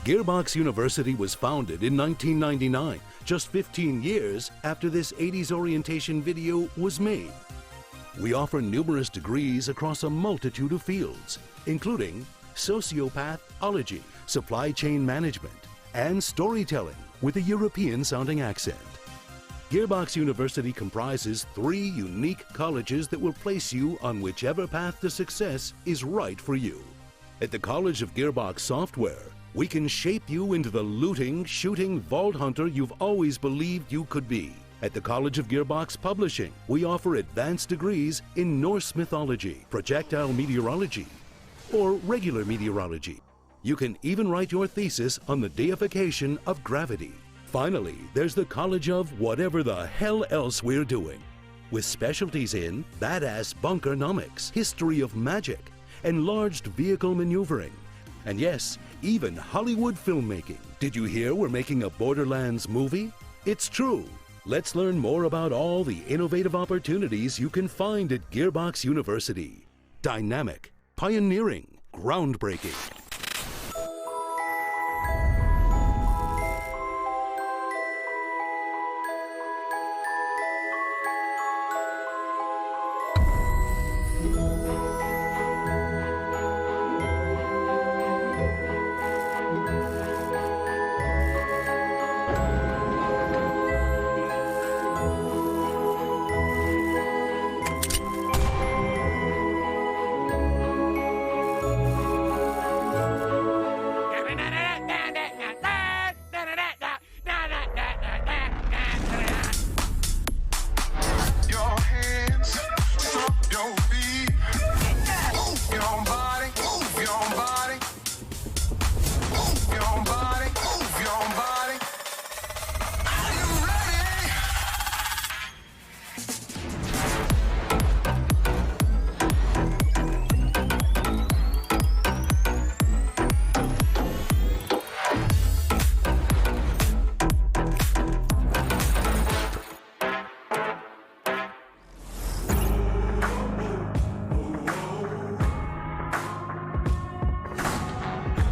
Gearbox University was founded in 1999, just 15 years after this 80s orientation video was made. We offer numerous degrees across a multitude of fields, including sociopathology, supply chain management, and storytelling with a European-sounding accent. Gearbox University comprises 3 unique colleges that will place you on whichever path to success is right for you. At the College of Gearbox Software, we can shape you into the looting, shooting vault hunter you've always believed you could be. At the College of Gearbox Publishing, we offer advanced degrees in Norse mythology, projectile meteorology, or regular meteorology. You can even write your thesis on the deification of gravity. Finally, there's the College of whatever the hell else we're doing, with specialties in badass bunkernomics, history of magic, enlarged vehicle maneuvering, and yes, even Hollywood filmmaking. Did you hear we're making a Borderlands movie? It's true. Let's learn more about all the innovative opportunities you can find at Gearbox University. Dynamic, pioneering, groundbreaking.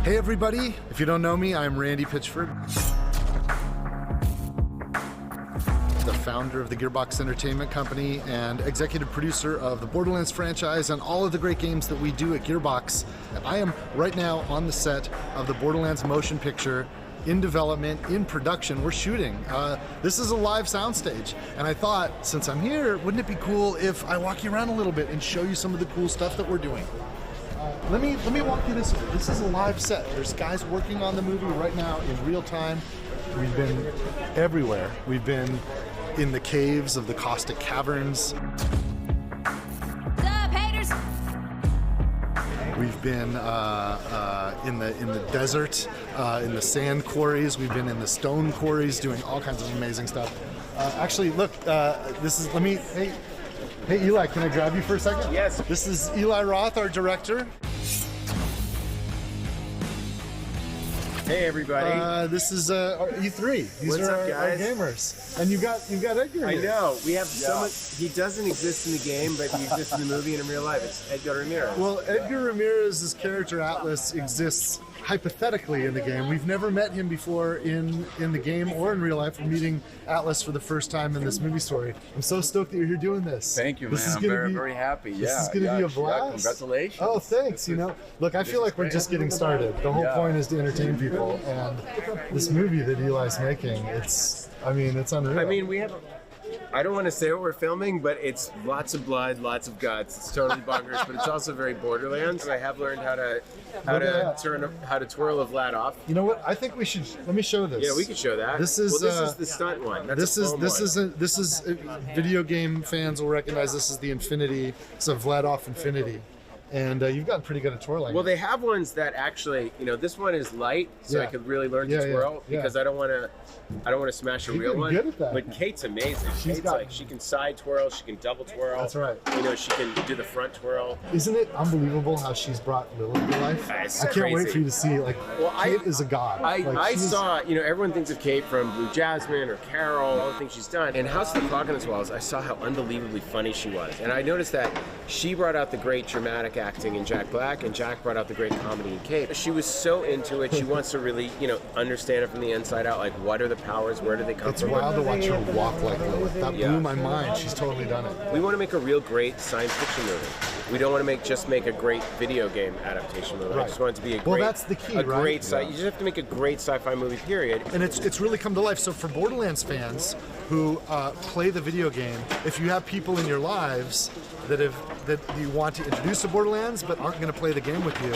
Hey everybody, if you don't know me, I'm Randy Pitchford, the founder of the Gearbox Entertainment Company and executive producer of the Borderlands franchise and all of the great games that we do at Gearbox. And I am right now on the set of the Borderlands motion picture, in development, in production. We're shooting. This is a live soundstage, and I thought, since I'm here, wouldn't it be cool if I walk you around a little bit and show you some of the cool stuff that we're doing? Let me walk you this way. This is a live set. There's guys working on the movie right now in real time. We've been everywhere. We've been in the caves of the Caustic Caverns. What's up, haters? We've been in the desert, in the sand quarries. We've been in the stone quarries, doing all kinds of amazing stuff. Actually, look, this is. Hey Eli, can I grab you for a second? Yes. This is Eli Roth, our director. Hey everybody. This is our E3. These What's are up, our guys? gamers. And you got Edgar I here. know. We have so much. He doesn't exist in the game, but he exists in the movie and in real life. It's Edgar Ramirez. Well, Edgar Ramirez's character Atlas exists hypothetically in the game. We've never met him before in the game or in real life. We're meeting Atlas for the first time in this movie story. I'm so stoked that you're here doing this. Thank you, This man. is I'm gonna very, be- very happy. This is going to be a blast. Congratulations. Oh, thanks. Look, I feel like we're just getting started. The whole point is to entertain people, and this movie that Eli's making, it's unreal. I mean, we have. I don't want to say what we're filming, but it's lots of blood, lots of guts. It's totally bonkers, but it's also very Borderlands. I have learned how to twirl a Vlad off. You know what? I think we should. Let me show this. Yeah, we could show that. This is the stunt one. That's This is video game fans will recognize this as the Infinity. It's a Vladoff Infinity, and you've gotten pretty good at twirling. Well, they have ones that actually, this one is light, so I could really learn to twirl because I don't want to smash a You've real been one. good at that. But Kate's amazing. She can side twirl, she can double twirl. That's right. She can do the front twirl. Isn't it unbelievable how she's brought Lilith to life? It's I can't wait crazy. for you to see. Kate is a god. I saw, everyone thinks of Kate from Blue Jasmine or Carol, all the things she's done. And House of the Clock on the Walls, I saw how unbelievably funny she was. And I noticed that she brought out the great dramatic comedic acting in Jack Black, and Jack brought out the great comedy in Kate. She was so into it. She wants to really, understand it from the inside out. Like, what are the powers? Where do they come It's from? wild to watch her walk like Lilith. That blew my mind. She's totally done it. We want to make a real great science fiction movie. We don't want to just make a great video game adaptation movie. I just want it to be a great. Well, that's the key, right? Great you just have to make a great sci-fi movie. Period. And it's really come to life. So for Borderlands fans who play the video game, if you have people in your lives that you want to introduce to Borderlands but aren't going to play the game with you,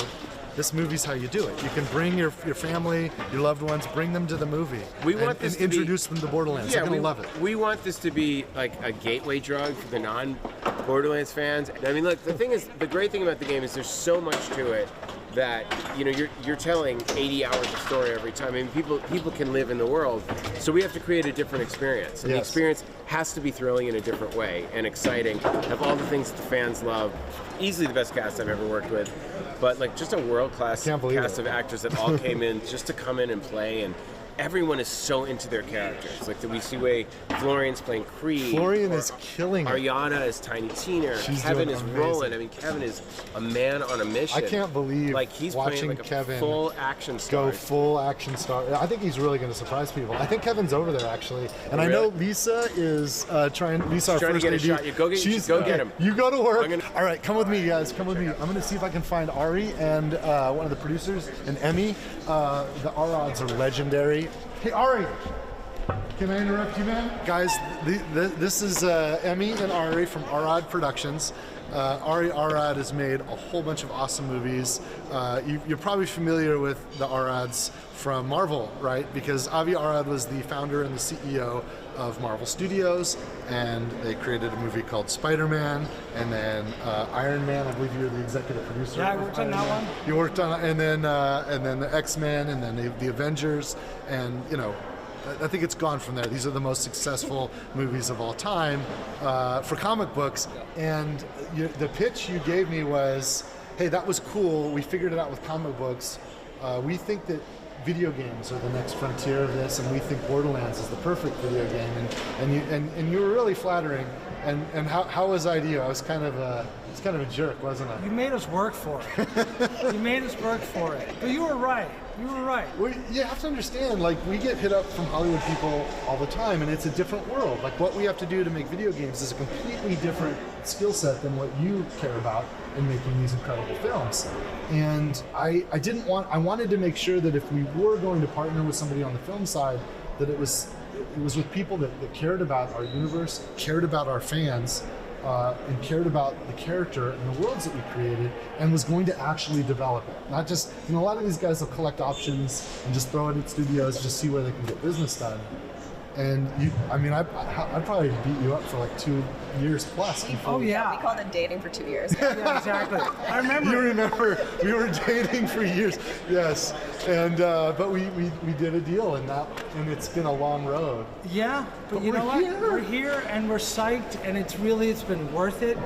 this movie's how you do it. You can bring your family, your loved ones, bring them to the movie. We want this to introduce them to Borderlands. They're gonna love it. We want this to be like a gateway drug for the non-Borderlands fans. I mean, look, the thing is, the great thing about the game is there's so much to it that you're telling 80 hours of story every time. I mean, people can live in the world, so we have to create a different experience. And the experience has to be thrilling in a different way and exciting. Have all the things that the fans love. Easily the best cast I've ever worked with, but like just a world-class cast of actors that all came in just to come in and play, and everyone is so into their characters. Like we see way Florian's playing Creed. Florian is killing it. Ariana is Tiny Tina. Kevin is rolling. I mean, Kevin is a man on a mission. I can't believe he's watching playing like Kevin a full action star. Go full action star. I think he's really going to surprise people. I think Kevin's over there actually, and I know Lisa is trying. Lisa, our trying first to get a AD, shot. You go get him. You go to work. All right, come with me, guys. Come with me. I'm going to see if I can find Ari and one of the producers and Emmy. The Arods are legendary. Hey, Ari, can I interrupt you, man? Guys, this is Emmy and Ari from Arad Productions. Ari Arad has made a whole bunch of awesome movies. You're probably familiar with the Arads from Marvel, right? Because Avi Arad was the founder and the CEO of Marvel Studios, and they created a movie called Spider-Man, and then Iron Man. I believe you're the executive producer. Yeah, I worked on that one. You worked on, and then the X-Men, and then the Avengers, and I think it's gone from there. These are the most successful movies of all time for comic books. And the pitch you gave me was, hey, that was cool. We figured it out with comic books. We think that video games are the next frontier of this, and we think Borderlands is the perfect video game. And you were really flattering. And how was I to you? I was kind of a jerk, wasn't I? You made us work for it. You made us work for it. But you were right. You were right. Well, you have to understand, like, we get hit up from Hollywood people all the time, and it's a different world. Like, what we have to do to make video games is a completely different skill set than what you care about in making these incredible films. And I wanted to make sure that if we were going to partner with somebody on the film side, that it was with people that cared about our universe, cared about our fans, and cared about the character and the worlds that we created, and was going to actually develop it. Not just, a lot of these guys will collect options and just throw it at studios, just see where they can get business done. And I probably beat you up for like 2 years plus. Oh yeah. We called it dating for 2 years. Yeah, exactly. I remember. You remember, we were dating for years. Yes, and but we did a deal, and it's been a long road. Yeah, but you know what? We're here and we're psyched, and it's been worth it.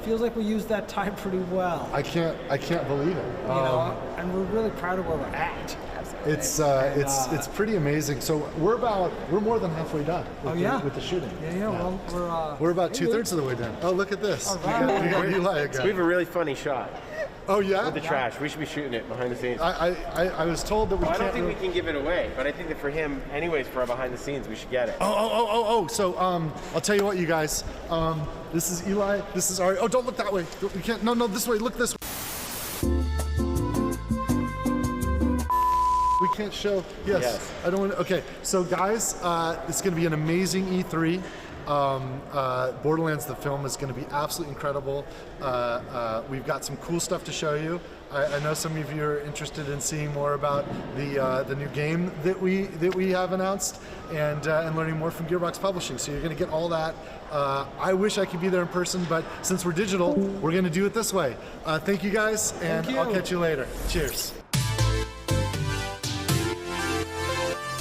Feels like we used that time pretty well. I can't believe it. And we're really proud of where we're at. Absolutely. It's pretty amazing. So we're more than halfway done with the shooting. Yeah. Well, we're about 2/3 of the way done. Oh, look at this. All right. We got Eli again. We have a really funny shot. Oh yeah. With the trash, we should be shooting it behind the scenes. I was told that we can't. I don't think we can give it away, but I think that for him, anyways, for our behind the scenes, we should get it. Oh. So I'll tell you what, you guys. This is Eli. This is Ari. Oh, don't look that way. We can't. No, this way. Look this way. We can't show. Yes. I don't want to. Okay. So guys, it's going to be an amazing E3. Borderlands the film is going to be absolutely incredible. We've got some cool stuff to show you. I know some of you are interested in seeing more about the new game that we have announced, and learning more from Gearbox Publishing. So you're going to get all that. I wish I could be there in person, but since we're digital, we're going to do it this way. Thank you guys, and I'll catch you later. Cheers.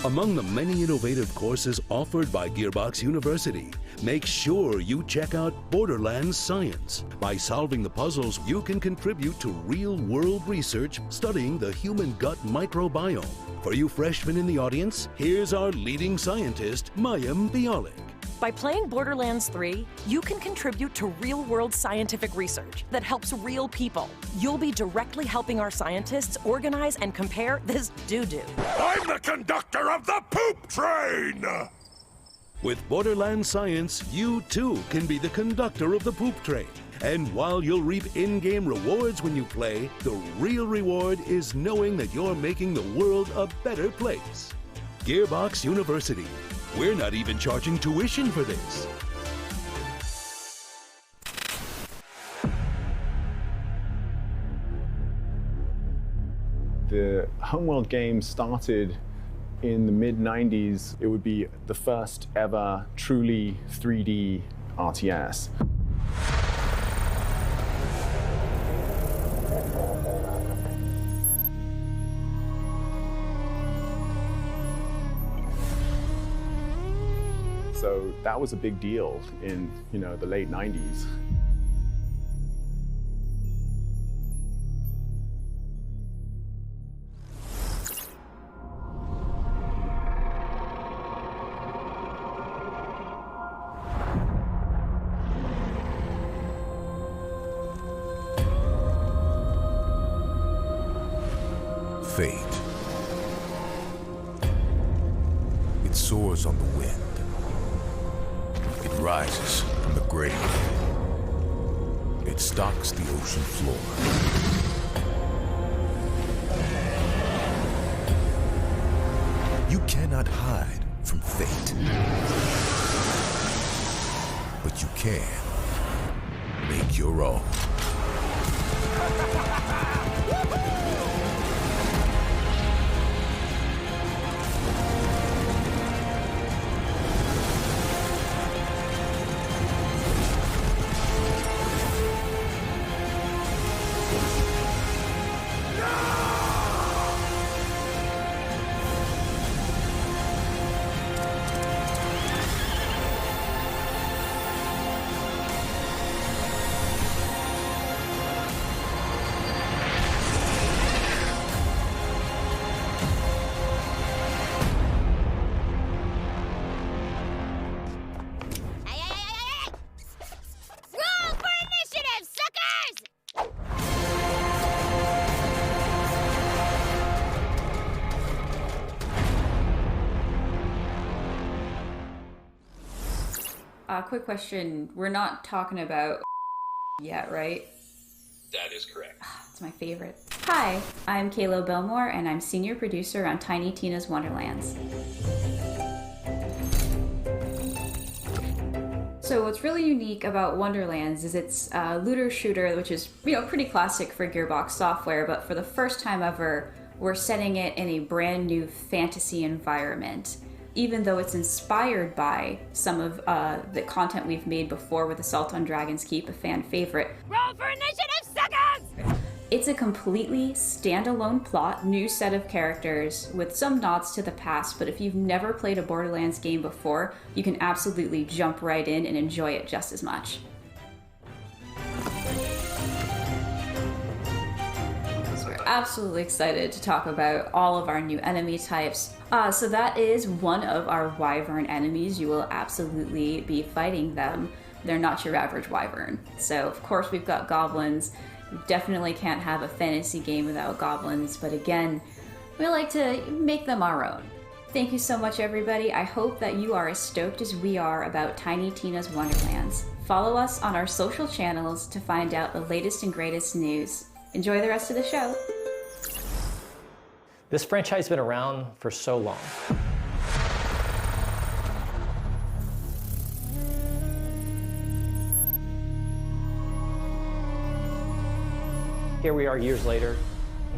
Among the many innovative courses offered by Gearbox University, make sure you check out Borderlands Science. By solving the puzzles, you can contribute to real-world research studying the human gut microbiome. For you freshmen in the audience, here's our leading scientist, Mayim Bialik. By playing Borderlands 3, you can contribute to real-world scientific research that helps real people. You'll be directly helping our scientists organize and compare this doo-doo. I'm the conductor of the poop train! With Borderlands Science, you too can be the conductor of the poop train. And while you'll reap in-game rewards when you play, the real reward is knowing that you're making the world a better place. Gearbox University. We're not even charging tuition for this. The Homeworld game started in the mid-90s. It would be the first ever truly 3D RTS. So that was a big deal in, the late 90s. Fate. It soars on the wind. It rises from the grave. It stalks the ocean floor. You cannot hide from fate. But you can make your own. Roll for initiative, suckers! Quick question. We're not talking about yet, right? That is correct. It's my favorite. Hi, I'm Kayla Belmore, and I'm senior producer on Tiny Tina's Wonderlands. So what's really unique about Wonderlands is it's a looter shooter, which is, pretty classic for Gearbox software, but for the first time ever, we're setting it in a brand new fantasy environment. Even though it's inspired by some of the content we've made before with Assault on Dragon's Keep, a fan favorite. Roll for initiative, suckers! It's a completely standalone plot, new set of characters with some nods to the past, but if you've never played a Borderlands game before, you can absolutely jump right in and enjoy it just as much. So we're absolutely excited to talk about all of our new enemy types. So that is one of our wyvern enemies. You will absolutely be fighting them. They're not your average wyvern. So of course we've got goblins. You definitely can't have a fantasy game without goblins, but again, we like to make them our own. Thank you so much, everybody. I hope that you are as stoked as we are about Tiny Tina's Wonderlands. Follow us on our social channels to find out the latest and greatest news. Enjoy the rest of the show. This franchise has been around for so long. Here we are years later,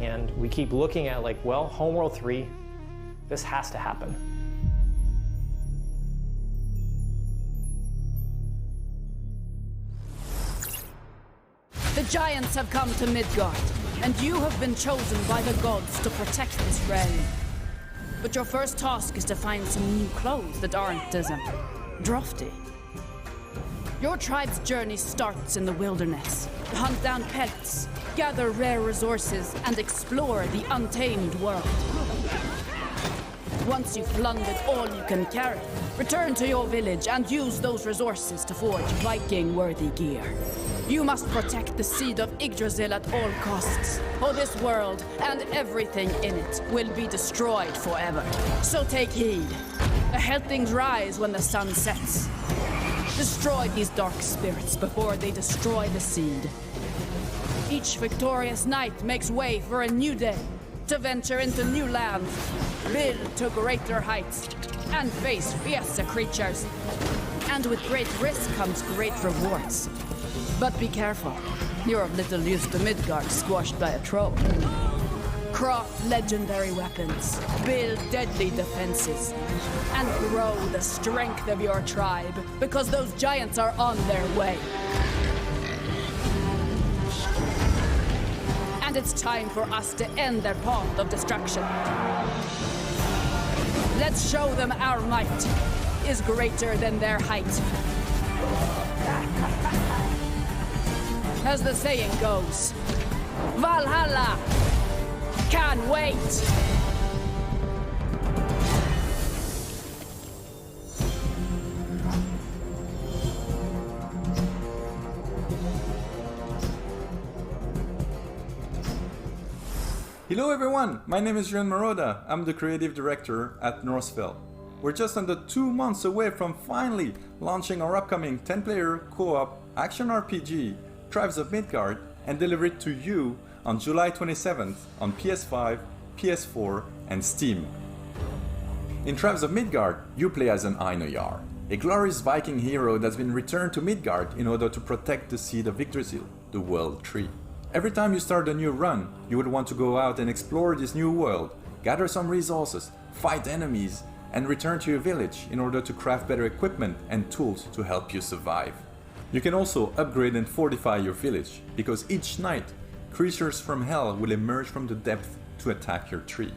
and we keep looking at Homeworld 3, this has to happen. The giants have come to Midgard, and you have been chosen by the gods to protect this realm. But your first task is to find some new clothes that aren't as drafty. Your tribe's journey starts in the wilderness. Hunt down pets, gather rare resources, and explore the untamed world. Once you've plundered all you can carry, return to your village and use those resources to forge Viking-worthy gear. You must protect the seed of Yggdrasil at all costs, or this world and everything in it will be destroyed forever. So take heed. Ahead things rise when the sun sets. Destroy these dark spirits before they destroy the seed. Each victorious knight makes way for a new day, to venture into new lands, build to greater heights, and face fiercer creatures. And with great risk comes great rewards. But be careful, you're of little use to Midgard squashed by a troll. Craft legendary weapons, build deadly defenses, and grow the strength of your tribe, because those giants are on their way. And it's time for us to end their path of destruction. Let's show them our might is greater than their height. As the saying goes, Valhalla can wait. Hello everyone, my name is Juan Maroda. I'm the creative director at Northville. We're just under 2 months away from finally launching our upcoming 10-player co-op action RPG, Tribes of Midgard, and deliver it to you on July 27th on PS5, PS4, and Steam. In Tribes of Midgard, you play as an Einarjar, a glorious Viking hero that's been returned to Midgard in order to protect the seed of Yggdrasil, the World Tree. Every time you start a new run, you would want to go out and explore this new world, gather some resources, fight enemies, and return to your village in order to craft better equipment and tools to help you survive. You can also upgrade and fortify your village, because each night, creatures from hell will emerge from the depth to attack your tree.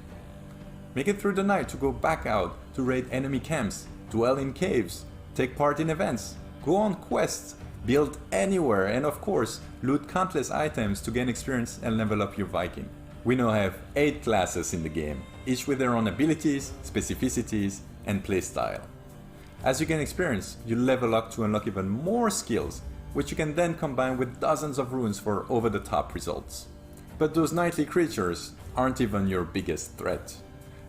Make it through the night to go back out to raid enemy camps, dwell in caves, take part in events, go on quests, build anywhere, and of course, loot countless items to gain experience and level up your Viking. We now have 8 classes in the game, each with their own abilities, specificities, and playstyle. As you gain experience, you level up to unlock even more skills, which you can then combine with dozens of runes for over-the-top results. But those nightly creatures aren't even your biggest threat.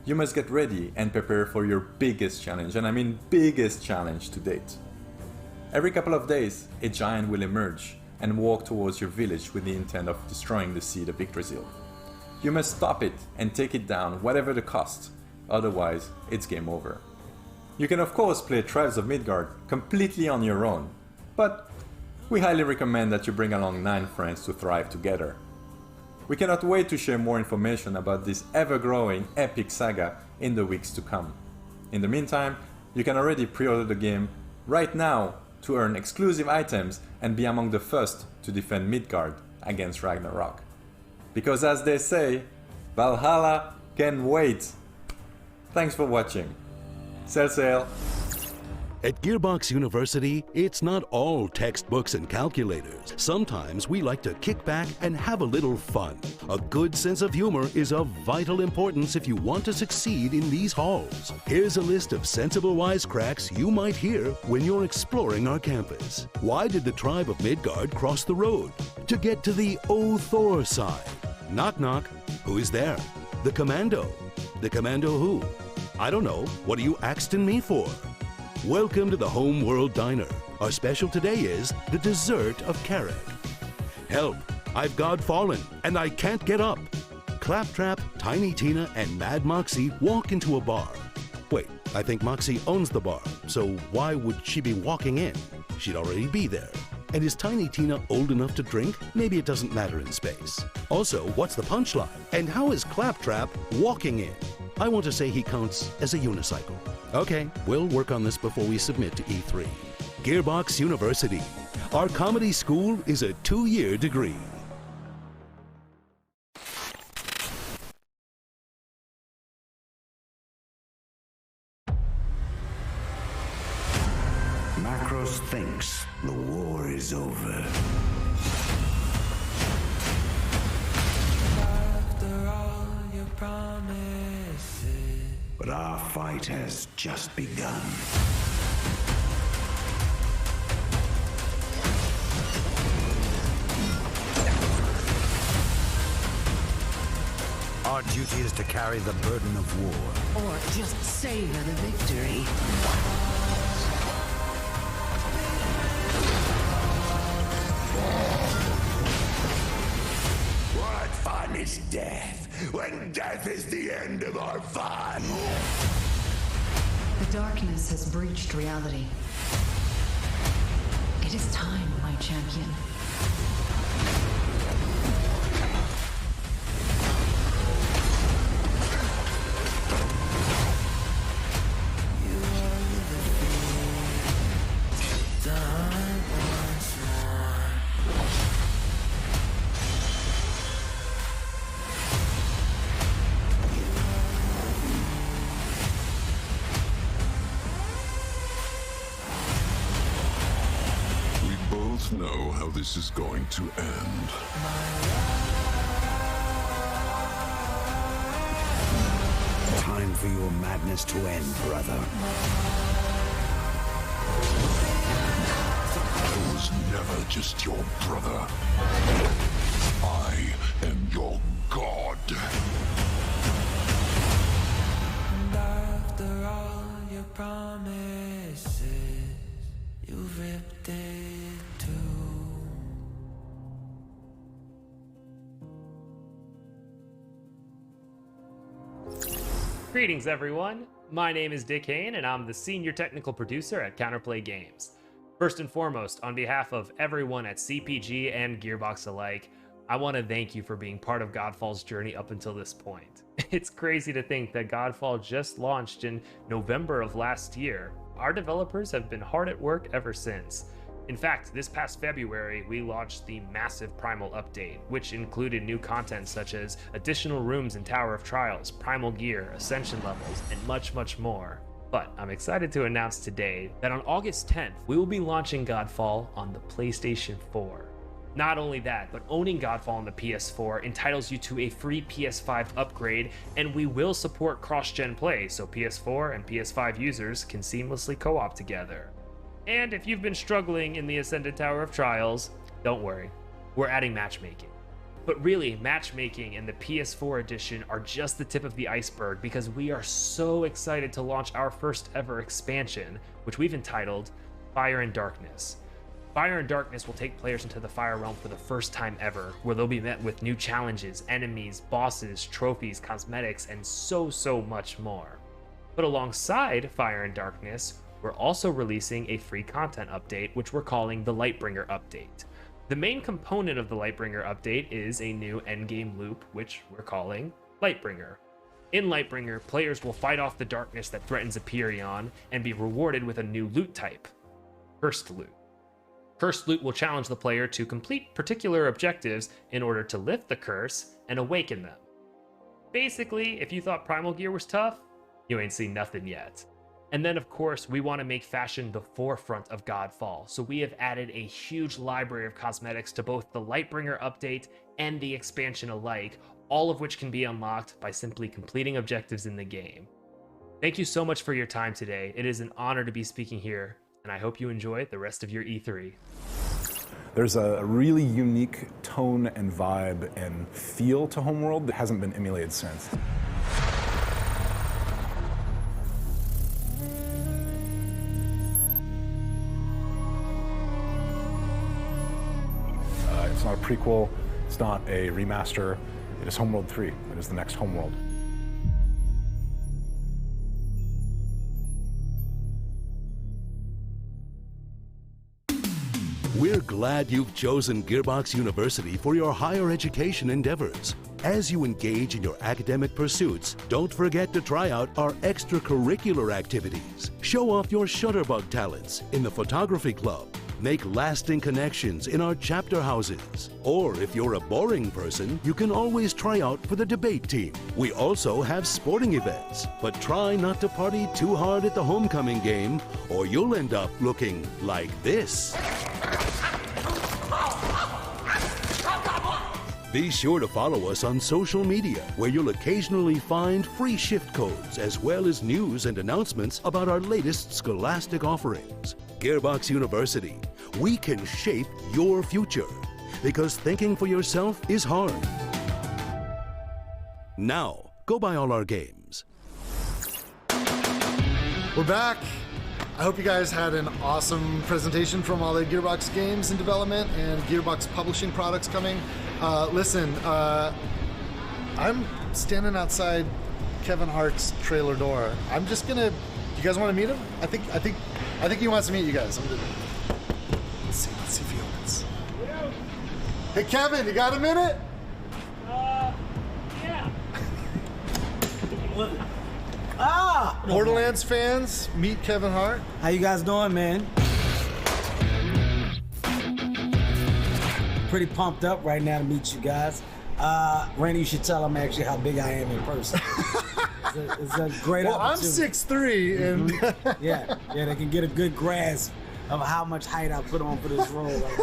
You must get ready and prepare for your biggest challenge, and I mean biggest challenge to date. Every couple of days, a giant will emerge and walk towards your village with the intent of destroying the seed of Yggdrasil. You must stop it and take it down, whatever the cost, otherwise it's game over. You can of course play Tribes of Midgard completely on your own, but we highly recommend that you bring along 9 friends to thrive together. We cannot wait to share more information about this ever-growing epic saga in the weeks to come. In the meantime, you can already pre-order the game right now to earn exclusive items and be among the first to defend Midgard against Ragnarok. Because as they say, Valhalla can wait. Thanks for watching. Sail, sail. At Gearbox University, it's not all textbooks and calculators. Sometimes we like to kick back and have a little fun. A good sense of humor is of vital importance if you want to succeed in these halls. Here's a list of sensible wisecracks you might hear when you're exploring our campus. Why did the tribe of Midgard cross the road? To get to the O Thor side. Knock knock. Who is there? The commando. The commando who? I don't know. What are you axing me for? Welcome to the Home World Diner. Our special today is the dessert of Carrick. Help! I've God fallen, and I can't get up. Claptrap, Tiny Tina, and Mad Moxie walk into a bar. Wait, I think Moxie owns the bar, so why would she be walking in? She'd already be there. And is Tiny Tina old enough to drink? Maybe it doesn't matter in space. Also, what's the punchline? And how is Claptrap walking in? I want to say he counts as a unicycle. Okay, we'll work on this before we submit to E3. Gearbox University. Our comedy school is a 2-year degree. Macros thinks the war is over. After all your promises, But our fight has just begun. Our duty is to carry the burden of war. Or just savor the victory. What fun is death, when death is the end of our fun? The darkness has breached reality. It is time, my champion. Know how this is going to end. Time for your madness to end, brother. I was never just your brother. I am your god. And after all your promises, you've ripped it. Greetings everyone, my name is Dick Hayne and I'm the Senior Technical Producer at Counterplay Games. First and foremost, on behalf of everyone at CPG and Gearbox alike, I want to thank you for being part of Godfall's journey up until this point. It's crazy to think that Godfall just launched in November of last year. Our developers have been hard at work ever since. In fact, this past February, we launched the massive Primal update, which included new content such as additional rooms in Tower of Trials, Primal gear, Ascension levels, and much, much more. But I'm excited to announce today that on August 10th, we will be launching Godfall on the PlayStation 4. Not only that, but owning Godfall on the PS4 entitles you to a free PS5 upgrade, and we will support cross-gen play, so PS4 and PS5 users can seamlessly co-op together. And if you've been struggling in the Ascended Tower of Trials, don't worry, we're adding matchmaking. But really, matchmaking and the PS4 edition are just the tip of the iceberg because we are so excited to launch our first ever expansion, which we've entitled Fire and Darkness. Fire and Darkness will take players into the Fire Realm for the first time ever, where they'll be met with new challenges, enemies, bosses, trophies, cosmetics, and so much more. But alongside Fire and Darkness, we're also releasing a free content update, which we're calling the Lightbringer Update. The main component of the Lightbringer Update is a new endgame loop, which we're calling Lightbringer. In Lightbringer, players will fight off the darkness that threatens Aperion and be rewarded with a new loot type, Cursed Loot. Cursed Loot will challenge the player to complete particular objectives in order to lift the curse and awaken them. Basically, if you thought Primal gear was tough, you ain't seen nothing yet. And then, of course, we want to make fashion the forefront of Godfall, so we have added a huge library of cosmetics to both the Lightbringer update and the expansion alike, all of which can be unlocked by simply completing objectives in the game. Thank you so much for your time today. It is an honor to be speaking here, and I hope you enjoy the rest of your E3. There's a really unique tone and vibe and feel to Homeworld that hasn't been emulated since. It's not a prequel, it's not a remaster, it is Homeworld 3. It is the next Homeworld. We're glad you've chosen Gearbox University for your higher education endeavors. As you engage in your academic pursuits, don't forget to try out our extracurricular activities. Show off your shutterbug talents in the photography club. Make lasting connections in our chapter houses. Or if you're a boring person, you can always try out for the debate team. We also have sporting events, but try not to party too hard at the homecoming game, or you'll end up looking like this. Be sure to follow us on social media, where you'll occasionally find free shift codes as well as news and announcements about our latest scholastic offerings. Gearbox University, we can shape your future, because thinking for yourself is hard. Now, go buy all our games. We're back. I hope you guys had an awesome presentation from all the Gearbox games in development and Gearbox publishing products coming. Listen, I'm standing outside Kevin Hart's trailer door. I'm just gonna. You guys want to meet him? I think he wants to meet you guys. Let's see if he opens. Hey Kevin, you got a minute? Yeah. Borderlands fans, meet Kevin Hart. How you guys doing, man? Pretty pumped up right now to meet you guys. Randy, you should tell them actually how big I am in person. It's a great opportunity. I'm 6'3", and yeah, they can get a good grasp of how much height I put on for this role right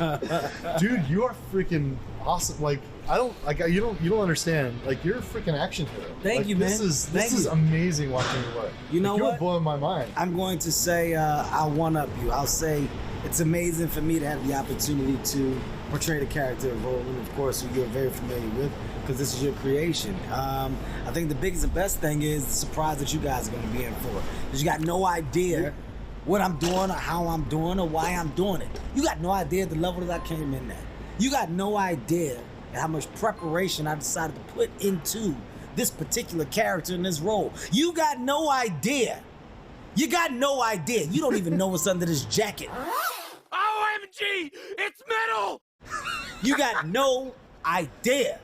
now. Dude, you are freaking awesome. Like, you don't understand. Like, you're a freaking action hero. Thank you, man. This is amazing watching you work. You know what? You're blowing my mind. I'm going to say I'll one-up you. I'll say it's amazing for me to have the opportunity to portray the character of Roland, of course, who you're very familiar with, because this is your creation. I think the biggest and best thing is the surprise that you guys are going to be in for. Because you got no idea what I'm doing or how I'm doing or why I'm doing it. You got no idea the level that I came in at. You got no idea how much preparation I decided to put into this particular character in this role. You got no idea. You got no idea. You don't even know what's under this jacket. OMG! It's metal! You got no idea.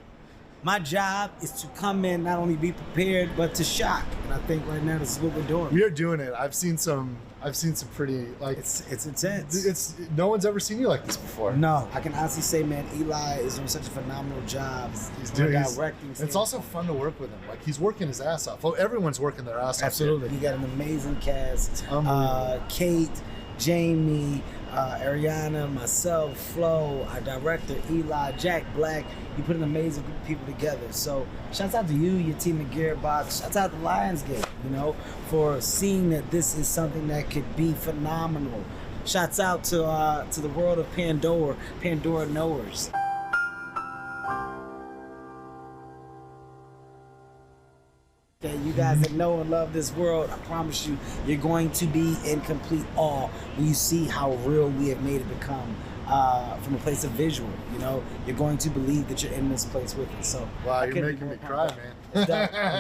My job is to come in, not only be prepared, but to shock. And I think right now this is what we're doing. We are doing it. I've seen some pretty, like, it's intense. No one's ever seen you like this before. No, I can honestly say, man, Eli is doing such a phenomenal job. He's directing. It's also fun to work with him. Like, he's working his ass off. Well, everyone's working their ass off. Absolutely. You got an amazing cast. Kate, Jamie, Ariana, myself, Flo, our director, Eli, Jack Black. You put an amazing group of people together. So shouts out to you, your team at Gearbox. Shouts out to Lionsgate, for seeing that this is something that could be phenomenal. Shouts out to the world of Pandora knowers. Okay, you guys that know and love this world, I promise you, you're going to be in complete awe when you see how real we have made it become from a place of visual. You're going to believe that you're in this place with us. So wow, you're making me cry, man. It's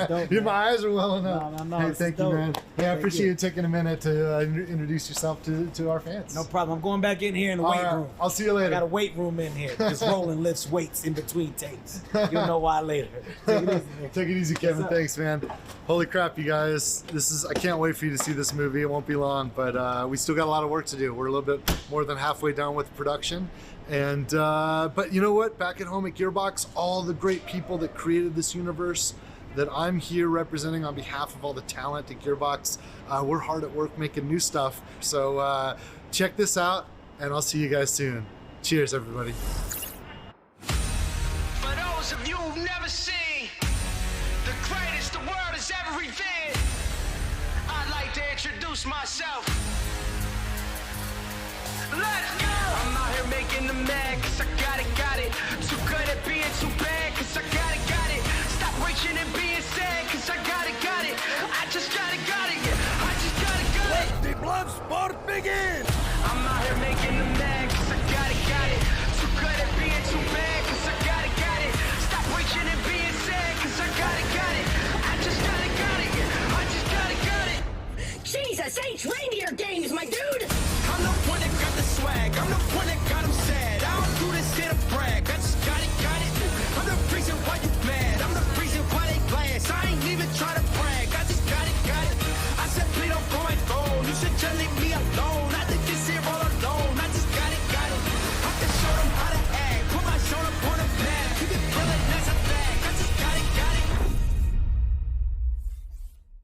dope, man. My eyes are welling up. No, hey, thank you, man. Hey, I appreciate you taking a minute to introduce yourself to our fans. No problem. I'm going back in here in the weight room. I'll see you later. I got a weight room in here. Just Roland lifts weights in between takes. You'll know why later. Take it easy, man. Take it easy, Kevin. Thanks, man. Holy crap, you guys. I can't wait for you to see this movie. It won't be long, but we still got a lot of work to do. We're a little bit more than halfway done with production. And but you know what? Back at home at Gearbox, all the great people that created this universe that I'm here representing on behalf of all the talent at Gearbox, we're hard at work making new stuff. So check this out, and I'll see you guys soon. Cheers, everybody. For those of you who've never seen the greatest the world has ever revealed, I'd like to introduce myself. Let's go! I'm out here making them mad, cause I got it. Too good at being too bad, cause I got it. Stop reaching and being sad, cause I got it. I just got it, yeah. I just got it. Let the blood sport begin! I'm out here making them mad, cause I got it. Too good at being too bad, cause I got it. Stop reaching and being sad, cause I got it. I just got it, yeah. I just got it. Jesus H. Reindeer games, my dude! I'm the one that got the swag. I'm the one that got him sad. I don't do this here to brag.